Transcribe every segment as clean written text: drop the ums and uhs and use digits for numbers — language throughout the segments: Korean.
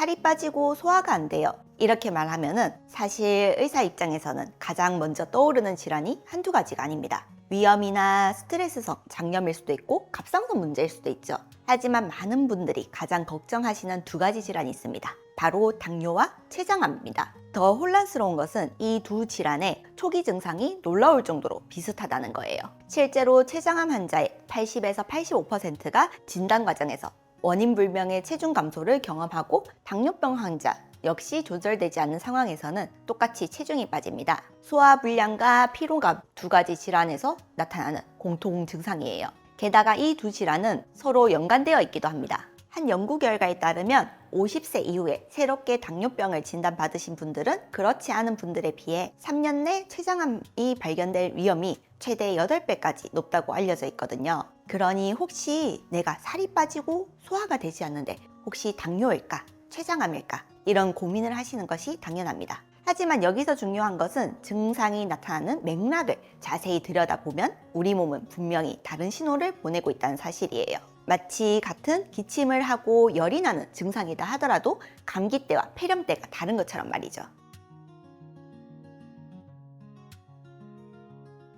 살이 빠지고 소화가 안 돼요. 이렇게 말하면은 사실 의사 입장에서는 가장 먼저 떠오르는 질환이 한두 가지가 아닙니다. 위염이나 스트레스성 장염일 수도 있고 갑상선 문제일 수도 있죠. 하지만 많은 분들이 가장 걱정하시는 두 가지 질환이 있습니다. 바로 당뇨와 췌장암입니다. 더 혼란스러운 것은 이 두 질환의 초기 증상이 놀라울 정도로 비슷하다는 거예요. 실제로 췌장암 환자의 80에서 85%가 진단 과정에서 원인 불명의 체중 감소를 경험하고 당뇨병 환자 역시 조절되지 않는 상황에서는 똑같이 체중이 빠집니다. 소화불량과 피로감 두 가지 질환에서 나타나는 공통 증상이에요. 게다가 이 두 질환은 서로 연관되어 있기도 합니다. 한 연구 결과에 따르면 50세 이후에 새롭게 당뇨병을 진단받으신 분들은 그렇지 않은 분들에 비해 3년 내 췌장암이 발견될 위험이 최대 8배까지 높다고 알려져 있거든요. 그러니 혹시 내가 살이 빠지고 소화가 되지 않는데 혹시 당뇨일까? 췌장암일까? 이런 고민을 하시는 것이 당연합니다. 하지만 여기서 중요한 것은 증상이 나타나는 맥락을 자세히 들여다보면 우리 몸은 분명히 다른 신호를 보내고 있다는 사실이에요. 마치 같은 기침을 하고 열이 나는 증상이다 하더라도 감기 때와 폐렴 때가 다른 것처럼 말이죠.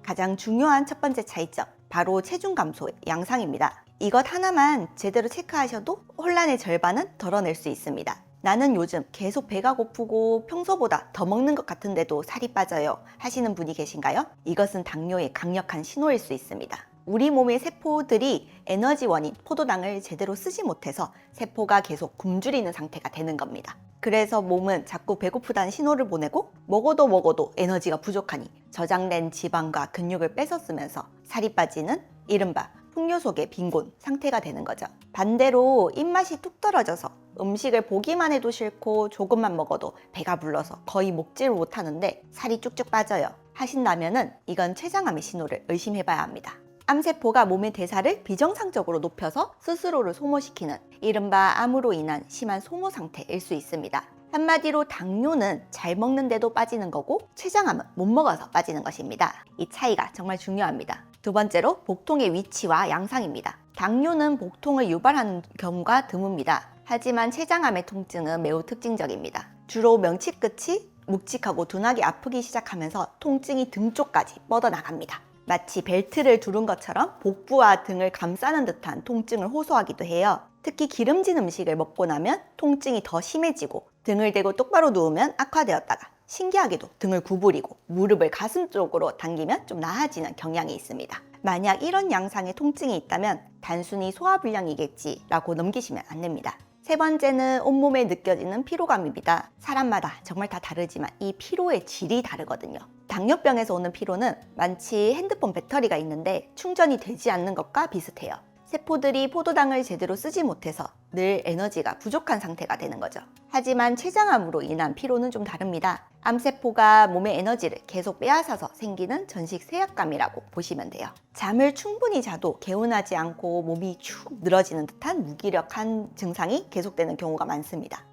가장 중요한 첫 번째 차이점, 바로 체중 감소의 양상입니다. 이것 하나만 제대로 체크하셔도 혼란의 절반은 덜어낼 수 있습니다. 나는 요즘 계속 배가 고프고 평소보다 더 먹는 것 같은데도 살이 빠져요 하시는 분이 계신가요? 이것은 당뇨의 강력한 신호일 수 있습니다. 우리 몸의 세포들이 에너지원인 포도당을 제대로 쓰지 못해서 세포가 계속 굶주리는 상태가 되는 겁니다. 그래서 몸은 자꾸 배고프다는 신호를 보내고 먹어도 에너지가 부족하니 저장된 지방과 근육을 뺏어 쓰면서 살이 빠지는 이른바 풍요 속의 빈곤 상태가 되는 거죠. 반대로 입맛이 뚝 떨어져서 음식을 보기만 해도 싫고 조금만 먹어도 배가 불러서 거의 먹지를 못하는데 살이 쭉쭉 빠져요 하신다면은 이건 췌장암의 신호를 의심해봐야 합니다. 암세포가 몸의 대사를 비정상적으로 높여서 스스로를 소모시키는 이른바 암으로 인한 심한 소모 상태일 수 있습니다. 한마디로 당뇨는 잘 먹는데도 빠지는 거고 췌장암은 못 먹어서 빠지는 것입니다. 이 차이가 정말 중요합니다. 두 번째로 복통의 위치와 양상입니다. 당뇨는 복통을 유발하는 경우가 드뭅니다. 하지만 췌장암의 통증은 매우 특징적입니다. 주로 명치 끝이 묵직하고 둔하게 아프기 시작하면서 통증이 등 쪽까지 뻗어나갑니다. 마치 벨트를 두른 것처럼 복부와 등을 감싸는 듯한 통증을 호소하기도 해요. 특히 기름진 음식을 먹고 나면 통증이 더 심해지고 등을 대고 똑바로 누우면 악화되었다가 신기하게도 등을 구부리고 무릎을 가슴 쪽으로 당기면 좀 나아지는 경향이 있습니다. 만약 이런 양상의 통증이 있다면 단순히 소화불량이겠지라고 넘기시면 안 됩니다. 세 번째는 온몸에 느껴지는 피로감입니다. 사람마다 정말 다 다르지만 이 피로의 질이 다르거든요. 당뇨병에서 오는 피로는 마치 핸드폰 배터리가 있는데 충전이 되지 않는 것과 비슷해요. 세포들이 포도당을 제대로 쓰지 못해서 늘 에너지가 부족한 상태가 되는 거죠. 하지만 췌장암으로 인한 피로는 좀 다릅니다. 암세포가 몸의 에너지를 계속 빼앗아서 생기는 전식 쇠약감이라고 보시면 돼요. 잠을 충분히 자도 개운하지 않고 몸이 축 늘어지는 듯한 무기력한 증상이 계속되는 경우가 많습니다.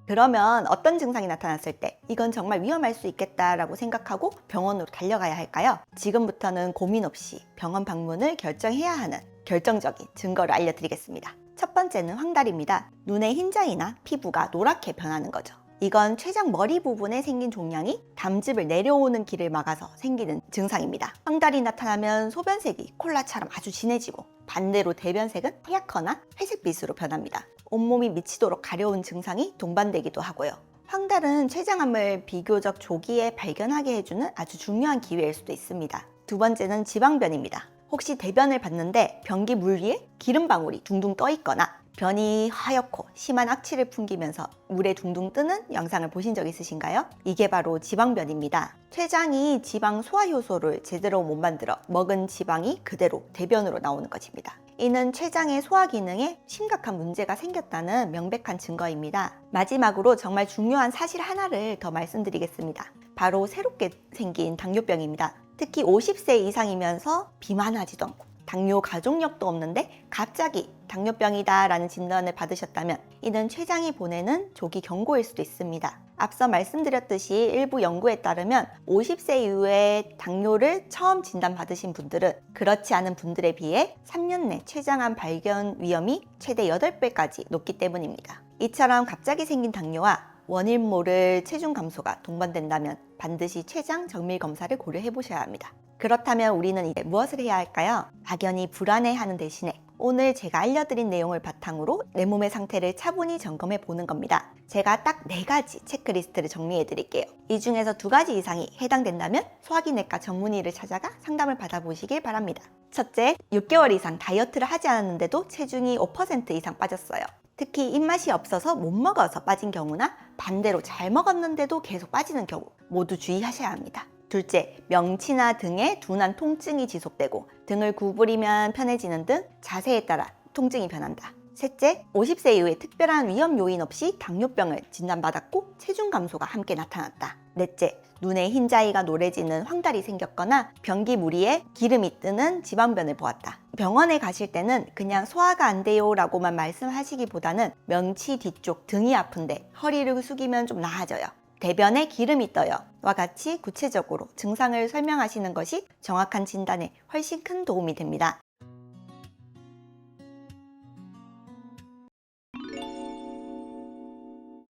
그러면 어떤 증상이 나타났을 때 이건 정말 위험할 수 있겠다라고 생각하고 병원으로 달려가야 할까요? 지금부터는 고민 없이 병원 방문을 결정해야 하는 결정적인 증거를 알려드리겠습니다. 첫 번째는 황달입니다. 눈의 흰자위나 피부가 노랗게 변하는 거죠. 이건 췌장 머리 부분에 생긴 종양이 담즙을 내려오는 길을 막아서 생기는 증상입니다. 황달이 나타나면 소변색이 콜라처럼 아주 진해지고 반대로 대변색은 하얗거나 회색빛으로 변합니다. 온몸이 미치도록 가려운 증상이 동반되기도 하고요. 황달은 췌장암을 비교적 조기에 발견하게 해주는 아주 중요한 기회일 수도 있습니다. 두 번째는 지방변입니다. 혹시 대변을 봤는데 변기 물 위에 기름 방울이 둥둥 떠 있거나 변이 하얗고 심한 악취를 풍기면서 물에 둥둥 뜨는 영상을 보신 적 있으신가요? 이게 바로 지방변입니다. 췌장이 지방 소화 효소를 제대로 못 만들어 먹은 지방이 그대로 대변으로 나오는 것입니다. 이는 췌장의 소화 기능에 심각한 문제가 생겼다는 명백한 증거입니다. 마지막으로 정말 중요한 사실 하나를 더 말씀드리겠습니다. 바로 새롭게 생긴 당뇨병입니다. 특히 50세 이상이면서 비만하지도 않고 당뇨 가족력도 없는데 갑자기 당뇨병이다 라는 진단을 받으셨다면 이는 췌장이 보내는 조기 경고일 수도 있습니다. 앞서 말씀드렸듯이 일부 연구에 따르면 50세 이후에 당뇨를 처음 진단받으신 분들은 그렇지 않은 분들에 비해 3년 내 췌장암 발견 위험이 최대 8배까지 높기 때문입니다. 이처럼 갑자기 생긴 당뇨와 원인 모를 체중 감소가 동반된다면 반드시 췌장 정밀 검사를 고려해 보셔야 합니다. 그렇다면 우리는 이제 무엇을 해야 할까요? 막연히 불안해하는 대신에 오늘 제가 알려드린 내용을 바탕으로 내 몸의 상태를 차분히 점검해 보는 겁니다. 제가 딱 4가지 체크리스트를 정리해 드릴게요. 이 중에서 2가지 이상이 해당된다면 소화기내과 전문의를 찾아가 상담을 받아보시길 바랍니다. 첫째, 6개월 이상 다이어트를 하지 않았는데도 체중이 5% 이상 빠졌어요. 특히 입맛이 없어서 못 먹어서 빠진 경우나 반대로 잘 먹었는데도 계속 빠지는 경우 모두 주의하셔야 합니다. 둘째, 명치나 등에 둔한 통증이 지속되고 등을 구부리면 편해지는 등 자세에 따라 통증이 변한다. 셋째, 50세 이후에 특별한 위험 요인 없이 당뇨병을 진단받았고 체중 감소가 함께 나타났다. 넷째, 눈에 흰자위가 노래지는 황달이 생겼거나 변기 무리에 기름이 뜨는 지방변을 보았다. 병원에 가실 때는 그냥 소화가 안 돼요 라고만 말씀하시기보다는 명치 뒤쪽 등이 아픈데 허리를 숙이면 좀 나아져요, 대변에 기름이 떠요 와 같이 구체적으로 증상을 설명하시는 것이 정확한 진단에 훨씬 큰 도움이 됩니다.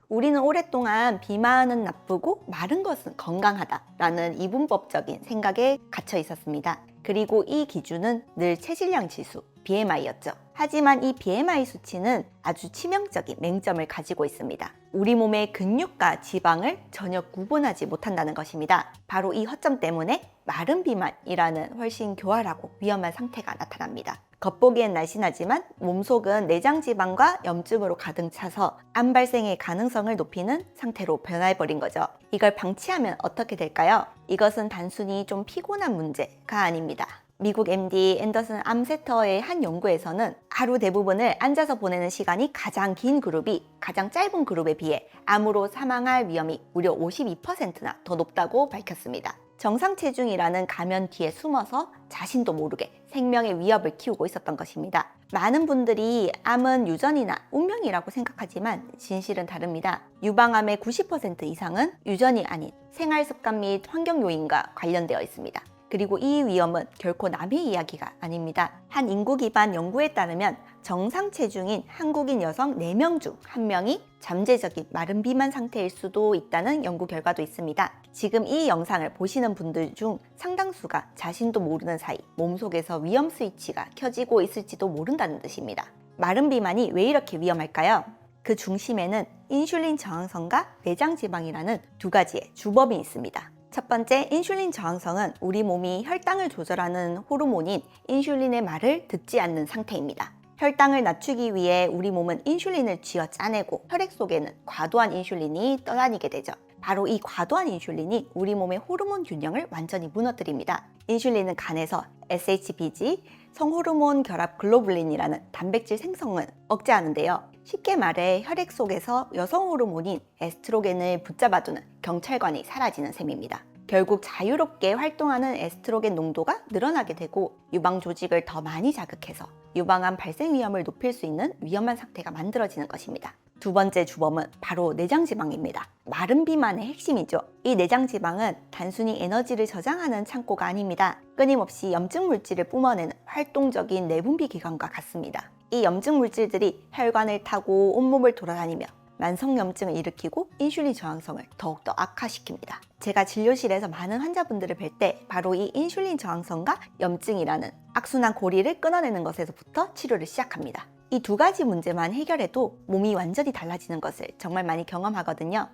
우리는 오랫동안 비만은 나쁘고 마른 것은 건강하다라는 이분법적인 생각에 갇혀 있었습니다. 그리고 이 기준은 늘 체질량 지수, BMI였죠. 하지만 이 BMI 수치는 아주 치명적인 맹점을 가지고 있습니다. 우리 몸의 근육과 지방을 전혀 구분하지 못한다는 것입니다. 바로 이 허점 때문에 마른 비만이라는 훨씬 교활하고 위험한 상태가 나타납니다. 겉보기엔 날씬하지만 몸속은 내장 지방과 염증으로 가득 차서 암 발생의 가능성을 높이는 상태로 변해버린 거죠. 이걸 방치하면 어떻게 될까요? 이것은 단순히 좀 피곤한 문제가 아닙니다. 미국 MD 앤더슨 암센터의 한 연구에서는 하루 대부분을 앉아서 보내는 시간이 가장 긴 그룹이 가장 짧은 그룹에 비해 암으로 사망할 위험이 무려 52%나 더 높다고 밝혔습니다. 정상 체중이라는 가면 뒤에 숨어서 자신도 모르게 생명의 위협을 키우고 있었던 것입니다. 많은 분들이 암은 유전이나 운명이라고 생각하지만 진실은 다릅니다. 유방암의 90% 이상은 유전이 아닌 생활 습관 및 환경 요인과 관련되어 있습니다. 그리고 이 위험은 결코 남의 이야기가 아닙니다. 한 인구 기반 연구에 따르면 정상 체중인 한국인 여성 4명 중 1명이 잠재적인 마른 비만 상태일 수도 있다는 연구 결과도 있습니다. 지금 이 영상을 보시는 분들 중 상당수가 자신도 모르는 사이 몸속에서 위험 스위치가 켜지고 있을지도 모른다는 뜻입니다. 마른 비만이 왜 이렇게 위험할까요? 그 중심에는 인슐린 저항성과 내장 지방이라는 2가지의 주범이 있습니다. 첫 번째, 인슐린 저항성은 우리 몸이 혈당을 조절하는 호르몬인 인슐린의 말을 듣지 않는 상태입니다. 혈당을 낮추기 위해 우리 몸은 인슐린을 쥐어 짜내고 혈액 속에는 과도한 인슐린이 떠다니게 되죠. 바로 이 과도한 인슐린이 우리 몸의 호르몬 균형을 완전히 무너뜨립니다. 인슐린은 간에서 SHBG, 성호르몬 결합 글로불린이라는 단백질 생성을 억제하는데요. 쉽게 말해 혈액 속에서 여성 호르몬인 에스트로겐을 붙잡아두는 경찰관이 사라지는 셈입니다. 결국 자유롭게 활동하는 에스트로겐 농도가 늘어나게 되고 유방 조직을 더 많이 자극해서 유방암 발생 위험을 높일 수 있는 위험한 상태가 만들어지는 것입니다. 2번째 주범은 바로 내장지방입니다. 마른 비만의 핵심이죠. 이 내장지방은 단순히 에너지를 저장하는 창고가 아닙니다. 끊임없이 염증 물질을 뿜어내는 활동적인 내분비 기관과 같습니다. 이 염증 물질들이 혈관을 타고 온몸을 돌아다니며 만성염증을 일으키고 인슐린 저항성을 더욱더 악화시킵니다. 제가 진료실에서 많은 환자분들을 뵐 때 바로 이 인슐린 저항성과 염증이라는 악순환 고리를 끊어내는 것에서부터 치료를 시작합니다. 이 2가지 문제만 해결해도 몸이 완전히 달라지는 것을 정말 많이 경험하거든요.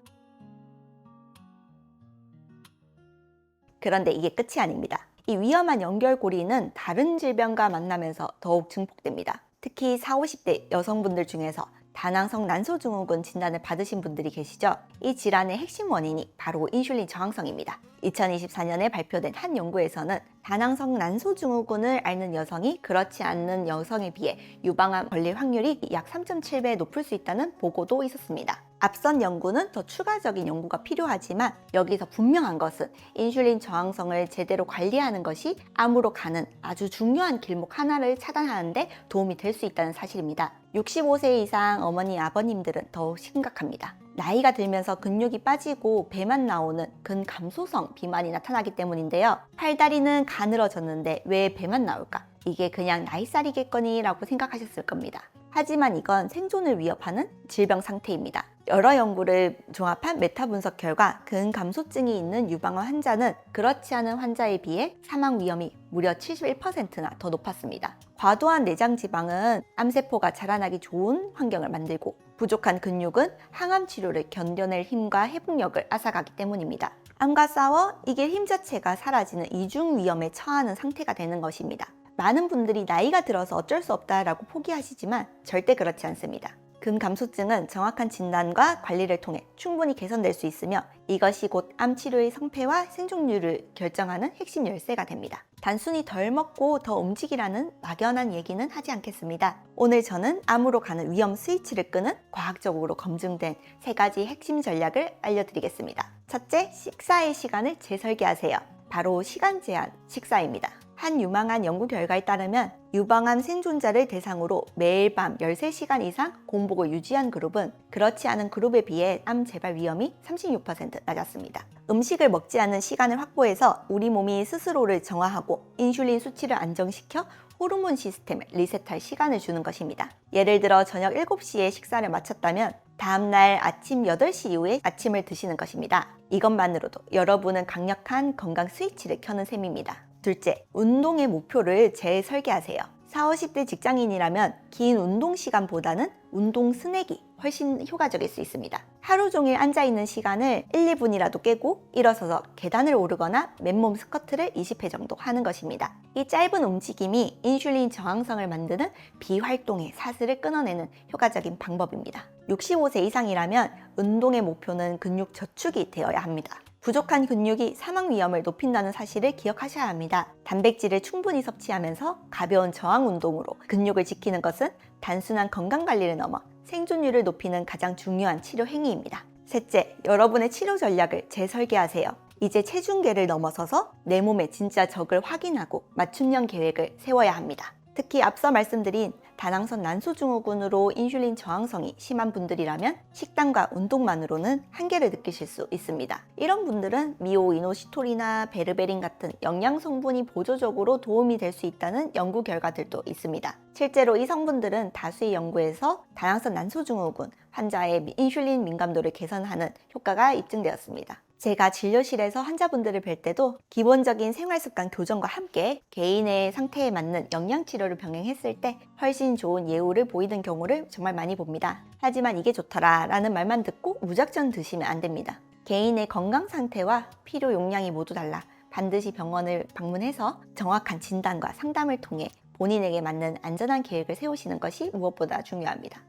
그런데 이게 끝이 아닙니다. 이 위험한 연결고리는 다른 질병과 만나면서 더욱 증폭됩니다. 특히 40, 50대 여성분들 중에서 다낭성 난소증후군 진단을 받으신 분들이 계시죠? 이 질환의 핵심 원인이 바로 인슐린 저항성입니다. 2024년에 발표된 한 연구에서는 다낭성 난소증후군을 앓는 여성이 그렇지 않는 여성에 비해 유방암 걸릴 확률이 약 3.7배 높을 수 있다는 보고도 있었습니다. 앞선 연구는 더 추가적인 연구가 필요하지만 여기서 분명한 것은 인슐린 저항성을 제대로 관리하는 것이 암으로 가는 아주 중요한 길목 하나를 차단하는 데 도움이 될 수 있다는 사실입니다. 65세 이상 어머니, 아버님들은 더욱 심각합니다. 나이가 들면서 근육이 빠지고 배만 나오는 근감소성 비만이 나타나기 때문인데요. 팔다리는 가늘어졌는데 왜 배만 나올까? 이게 그냥 나이살이겠거니 라고 생각하셨을 겁니다. 하지만 이건 생존을 위협하는 질병 상태입니다. 여러 연구를 종합한 메타 분석 결과 근감소증이 있는 유방암 환자는 그렇지 않은 환자에 비해 사망 위험이 무려 71%나 더 높았습니다. 과도한 내장 지방은 암세포가 자라나기 좋은 환경을 만들고 부족한 근육은 항암 치료를 견뎌낼 힘과 회복력을 앗아가기 때문입니다. 암과 싸워 이길 힘 자체가 사라지는 이중 위험에 처하는 상태가 되는 것입니다. 많은 분들이 나이가 들어서 어쩔 수 없다라고 포기하시지만 절대 그렇지 않습니다. 근감소증은 정확한 진단과 관리를 통해 충분히 개선될 수 있으며 이것이 곧 암 치료의 성패와 생존율을 결정하는 핵심 열쇠가 됩니다. 단순히 덜 먹고 더 움직이라는 막연한 얘기는 하지 않겠습니다. 오늘 저는 암으로 가는 위험 스위치를 끄는 과학적으로 검증된 3가지 핵심 전략을 알려드리겠습니다. 첫째, 식사의 시간을 재설계하세요. 바로 시간 제한 식사입니다. 한 유망한 연구 결과에 따르면 유방암 생존자를 대상으로 매일 밤 13시간 이상 공복을 유지한 그룹은 그렇지 않은 그룹에 비해 암 재발 위험이 36% 낮았습니다. 음식을 먹지 않는 시간을 확보해서 우리 몸이 스스로를 정화하고 인슐린 수치를 안정시켜 호르몬 시스템을 리셋할 시간을 주는 것입니다. 예를 들어 저녁 7시에 식사를 마쳤다면 다음날 아침 8시 이후에 아침을 드시는 것입니다. 이것만으로도 여러분은 강력한 건강 스위치를 켜는 셈입니다. 둘째, 운동의 목표를 재설계하세요. 40, 50대 직장인이라면 긴 운동 시간보다는 운동 스낵이 훨씬 효과적일 수 있습니다. 하루 종일 앉아있는 시간을 1, 2분이라도 깨고 일어서서 계단을 오르거나 맨몸 스쿼트를 20회 정도 하는 것입니다. 이 짧은 움직임이 인슐린 저항성을 만드는 비활동의 사슬을 끊어내는 효과적인 방법입니다. 65세 이상이라면 운동의 목표는 근육 저축이 되어야 합니다. 부족한 근육이 사망 위험을 높인다는 사실을 기억하셔야 합니다. 단백질을 충분히 섭취하면서 가벼운 저항 운동으로 근육을 지키는 것은 단순한 건강관리를 넘어 생존율을 높이는 가장 중요한 치료 행위입니다. 셋째, 여러분의 치료 전략을 재설계하세요. 이제 체중계를 넘어서서 내 몸의 진짜 적을 확인하고 맞춤형 계획을 세워야 합니다. 특히 앞서 말씀드린 다낭성 난소증후군으로 인슐린 저항성이 심한 분들이라면 식단과 운동만으로는 한계를 느끼실 수 있습니다. 이런 분들은 미오이노시톨이나 베르베린 같은 영양 성분이 보조적으로 도움이 될 수 있다는 연구 결과들도 있습니다. 실제로 이 성분들은 다수의 연구에서 다낭성 난소증후군 환자의 인슐린 민감도를 개선하는 효과가 입증되었습니다. 제가 진료실에서 환자분들을 뵐 때도 기본적인 생활습관 교정과 함께 개인의 상태에 맞는 영양치료를 병행했을 때 훨씬 좋은 예후를 보이는 경우를 정말 많이 봅니다. 하지만 이게 좋더라 라는 말만 듣고 무작정 드시면 안 됩니다. 개인의 건강 상태와 필요 용량이 모두 달라 반드시 병원을 방문해서 정확한 진단과 상담을 통해 본인에게 맞는 안전한 계획을 세우시는 것이 무엇보다 중요합니다.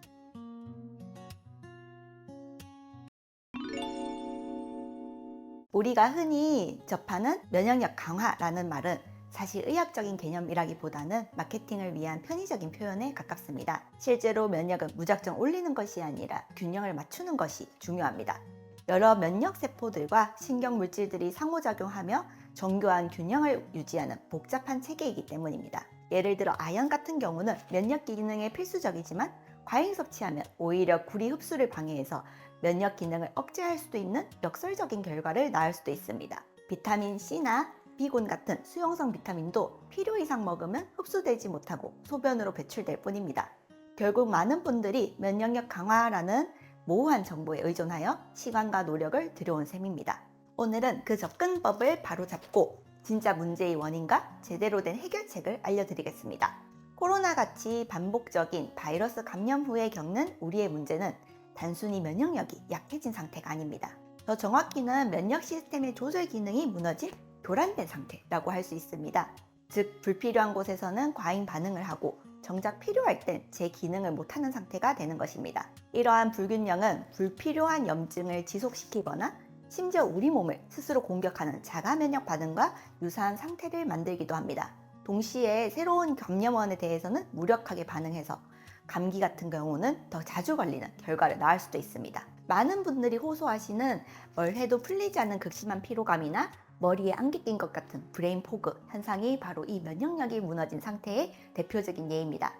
우리가 흔히 접하는 면역력 강화라는 말은 사실 의학적인 개념이라기보다는 마케팅을 위한 편의적인 표현에 가깝습니다. 실제로 면역은 무작정 올리는 것이 아니라 균형을 맞추는 것이 중요합니다. 여러 면역 세포들과 신경 물질들이 상호작용하며 정교한 균형을 유지하는 복잡한 체계이기 때문입니다. 예를 들어 아연 같은 경우는 면역 기능에 필수적이지만 과잉 섭취하면 오히려 구리 흡수를 방해해서 면역 기능을 억제할 수도 있는 역설적인 결과를 낳을 수도 있습니다. 비타민 C나 B군 같은 수용성 비타민도 필요 이상 먹으면 흡수되지 못하고 소변으로 배출될 뿐입니다. 결국 많은 분들이 면역력 강화라는 모호한 정보에 의존하여 시간과 노력을 들여온 셈입니다. 오늘은 그 접근법을 바로잡고 진짜 문제의 원인과 제대로 된 해결책을 알려드리겠습니다. 코로나같이 반복적인 바이러스 감염 후에 겪는 우리의 문제는 단순히 면역력이 약해진 상태가 아닙니다. 더 정확히는 면역 시스템의 조절 기능이 무너진 교란된 상태라고 할 수 있습니다. 즉, 불필요한 곳에서는 과잉 반응을 하고 정작 필요할 땐 제 기능을 못하는 상태가 되는 것입니다. 이러한 불균형은 불필요한 염증을 지속시키거나 심지어 우리 몸을 스스로 공격하는 자가 면역 반응과 유사한 상태를 만들기도 합니다. 동시에 새로운 감염원에 대해서는 무력하게 반응해서 감기 같은 경우는 더 자주 걸리는 결과를 낳을 수도 있습니다. 많은 분들이 호소하시는 뭘 해도 풀리지 않는 극심한 피로감이나 머리에 안개 낀 것 같은 브레인 포그 현상이 바로 이 면역력이 무너진 상태의 대표적인 예입니다.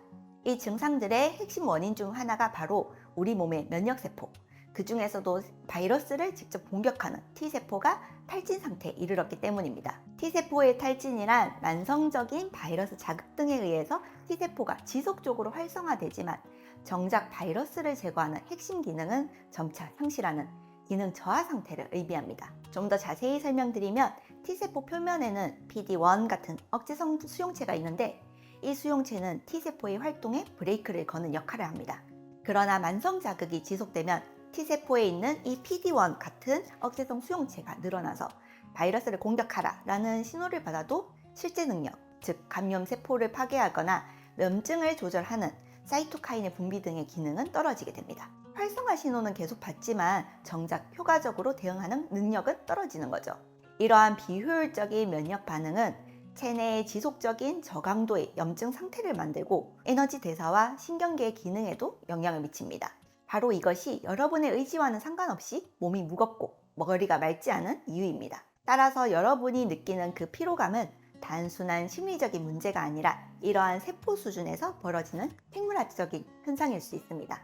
이 증상들의 핵심 원인 중 하나가 바로 우리 몸의 면역세포, 그 중에서도 바이러스를 직접 공격하는 T세포가 탈진 상태에 이르렀기 때문입니다. T세포의 탈진이란 만성적인 바이러스 자극 등에 의해서 T세포가 지속적으로 활성화되지만 정작 바이러스를 제거하는 핵심 기능은 점차 상실하는 기능 저하 상태를 의미합니다. 좀 더 자세히 설명드리면 T세포 표면에는 PD-1 같은 억제성 수용체가 있는데 이 수용체는 T세포의 활동에 브레이크를 거는 역할을 합니다. 그러나 만성 자극이 지속되면 T세포에 있는 이 PD-1 같은 억제성 수용체가 늘어나서 바이러스를 공격하라 라는 신호를 받아도 실제 능력, 즉 감염 세포를 파괴하거나 염증을 조절하는 사이토카인의 분비 등의 기능은 떨어지게 됩니다. 활성화 신호는 계속 받지만 정작 효과적으로 대응하는 능력은 떨어지는 거죠. 이러한 비효율적인 면역 반응은 체내의 지속적인 저강도의 염증 상태를 만들고 에너지 대사와 신경계의 기능에도 영향을 미칩니다. 바로 이것이 여러분의 의지와는 상관없이 몸이 무겁고 머리가 맑지 않은 이유입니다. 따라서 여러분이 느끼는 그 피로감은 단순한 심리적인 문제가 아니라 이러한 세포 수준에서 벌어지는 생물학적인 현상일 수 있습니다.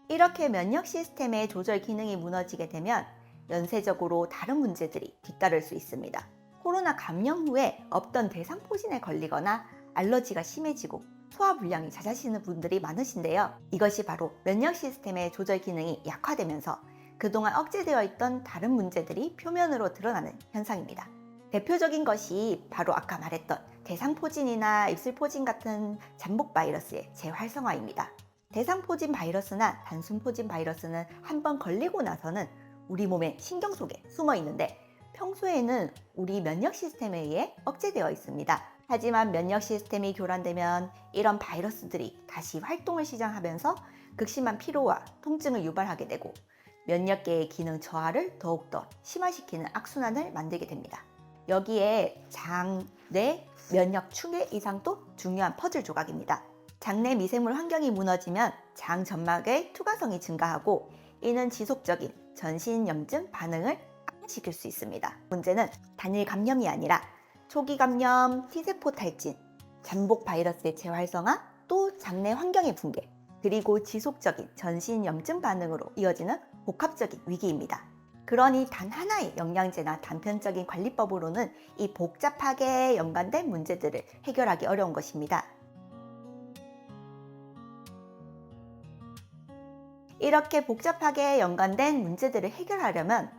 이렇게 면역 시스템의 조절 기능이 무너지게 되면 연쇄적으로 다른 문제들이 뒤따를 수 있습니다. 코로나 감염 후에 없던 대상포진에 걸리거나 알러지가 심해지고 소화불량이 잦아지는 분들이 많으신데요. 이것이 바로 면역 시스템의 조절 기능이 약화되면서 그동안 억제되어 있던 다른 문제들이 표면으로 드러나는 현상입니다. 대표적인 것이 바로 아까 말했던 대상포진이나 입술포진 같은 잠복 바이러스의 재활성화입니다. 대상포진 바이러스나 단순포진 바이러스는 한번 걸리고 나서는 우리 몸의 신경 속에 숨어 있는데 평소에는 우리 면역 시스템에 의해 억제되어 있습니다. 하지만 면역 시스템이 교란되면 이런 바이러스들이 다시 활동을 시작하면서 극심한 피로와 통증을 유발하게 되고 면역계의 기능 저하를 더욱더 심화시키는 악순환을 만들게 됩니다. 여기에 장, 뇌, 면역 충해 이상도 중요한 퍼즐 조각입니다. 장내 미생물 환경이 무너지면 장 점막의 투과성이 증가하고 이는 지속적인 전신염증 반응을 악화시킬 수 있습니다. 문제는 단일 감염이 아니라 초기 감염, T세포 탈진, 잠복 바이러스의 재활성화, 또 장내 환경의 붕괴, 그리고 지속적인 전신염증 반응으로 이어지는 복합적인 위기입니다. 그러니 단 하나의 영양제나 단편적인 관리법으로는 이 복잡하게 연관된 문제들을 해결하기 어려운 것입니다. 이렇게 복잡하게 연관된 문제들을 해결하려면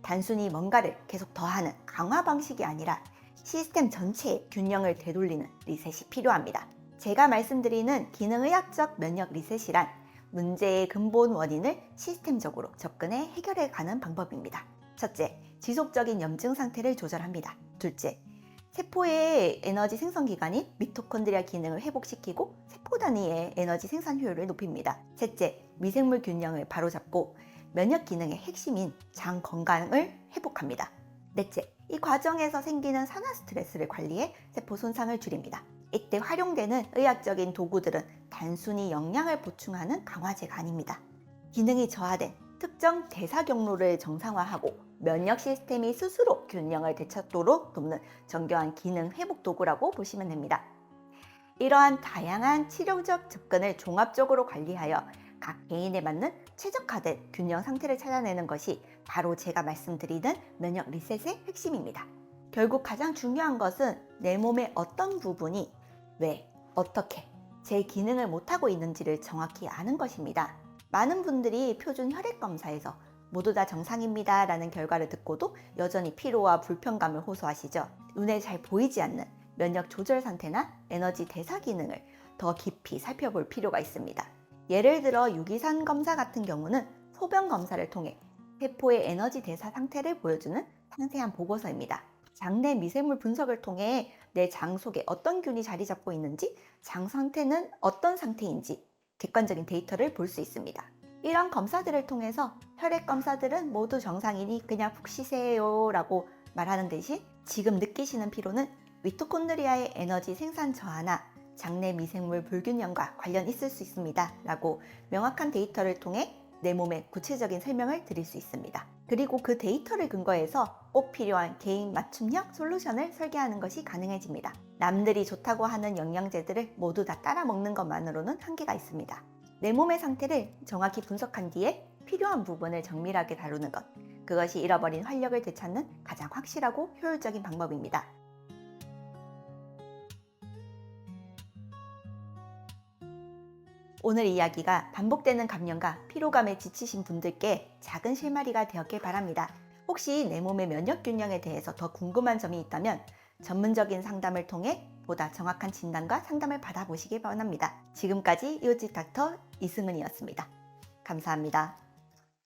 단순히 뭔가를 계속 더하는 강화 방식이 아니라 시스템 전체의 균형을 되돌리는 리셋이 필요합니다. 제가 말씀드리는 기능의학적 면역 리셋이란 문제의 근본 원인을 시스템적으로 접근해 해결해 가는 방법입니다. 첫째, 지속적인 염증 상태를 조절합니다. 둘째, 세포의 에너지 생성 기관인 미토콘드리아 기능을 회복시키고 세포 단위의 에너지 생산 효율을 높입니다. 셋째, 미생물 균형을 바로잡고 면역 기능의 핵심인 장 건강을 회복합니다. 넷째, 이 과정에서 생기는 산화 스트레스를 관리해 세포 손상을 줄입니다. 이때 활용되는 의학적인 도구들은 단순히 영양을 보충하는 강화제가 아닙니다. 기능이 저하된 특정 대사 경로를 정상화하고 면역 시스템이 스스로 균형을 되찾도록 돕는 정교한 기능 회복 도구라고 보시면 됩니다. 이러한 다양한 치료적 접근을 종합적으로 관리하여 각 개인에 맞는 최적화된 균형 상태를 찾아내는 것이 바로 제가 말씀드리는 면역 리셋의 핵심입니다. 결국 가장 중요한 것은 내 몸의 어떤 부분이 왜, 어떻게 제 기능을 못하고 있는지를 정확히 아는 것입니다. 많은 분들이 표준 혈액 검사에서 모두 다 정상입니다 라는 결과를 듣고도 여전히 피로와 불편감을 호소하시죠. 눈에 잘 보이지 않는 면역 조절 상태나 에너지 대사 기능을 더 깊이 살펴볼 필요가 있습니다. 예를 들어 유기산 검사 같은 경우는 소변 검사를 통해 세포의 에너지 대사 상태를 보여주는 상세한 보고서입니다. 장내 미생물 분석을 통해 내 장 속에 어떤 균이 자리 잡고 있는지, 장 상태는 어떤 상태인지 객관적인 데이터를 볼 수 있습니다. 이런 검사들을 통해서 혈액 검사들은 모두 정상이니 그냥 푹 쉬세요 라고 말하는 대신 지금 느끼시는 피로는 미토콘드리아의 에너지 생산 저하나 장내 미생물 불균형과 관련 있을 수 있습니다 라고 명확한 데이터를 통해 내 몸의 구체적인 설명을 드릴 수 있습니다. 그리고 그 데이터를 근거해서 꼭 필요한 개인 맞춤형 솔루션을 설계하는 것이 가능해집니다. 남들이 좋다고 하는 영양제들을 모두 다 따라 먹는 것만으로는 한계가 있습니다. 내 몸의 상태를 정확히 분석한 뒤에 필요한 부분을 정밀하게 다루는 것, 그것이 잃어버린 활력을 되찾는 가장 확실하고 효율적인 방법입니다. 오늘 이야기가 반복되는 감염과 피로감에 지치신 분들께 작은 실마리가 되었길 바랍니다. 혹시 내 몸의 면역 균형에 대해서 더 궁금한 점이 있다면 전문적인 상담을 통해 보다 정확한 진단과 상담을 받아보시길 바랍니다. 지금까지 이웃집 닥터 이승은이었습니다. 감사합니다.